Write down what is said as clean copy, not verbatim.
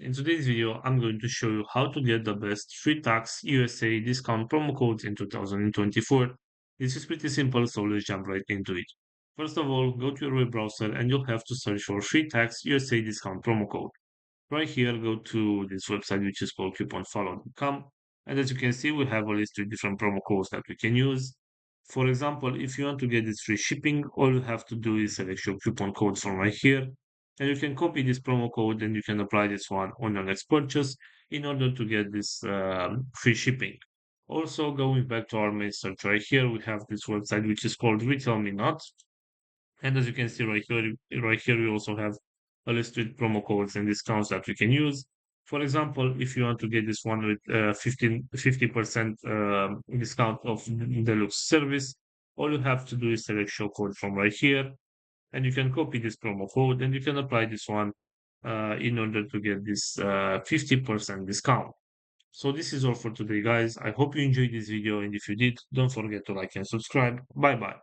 In today's video, I'm going to show you how to get the best free tax USA discount promo codes in 2024. This is pretty simple, so let's jump right into it. First of all, go to your web browser and you'll have to search for free tax USA discount promo code. Right here, go to this website which is called couponfollow.com. And as you can see, we have a list of different promo codes that we can use. For example, if you want to get this free shipping, all you have to do is select your coupon codes from right here. And you can copy this promo code and you can apply this one on your next purchase in order to get this free shipping. Also, going back to our main search right here, we have this website which is called Retail Me Not. And as you can see right here, we also have a list with promo codes and discounts that we can use. For example, if you want to get this one with 50% discount of deluxe service, all you have to do is select show code from right here, and you can copy this promo code and you can apply this one in order to get this 50% discount. So this is all for today, guys. I hope you enjoyed this video, and if you did, don't forget to like and subscribe. Bye bye.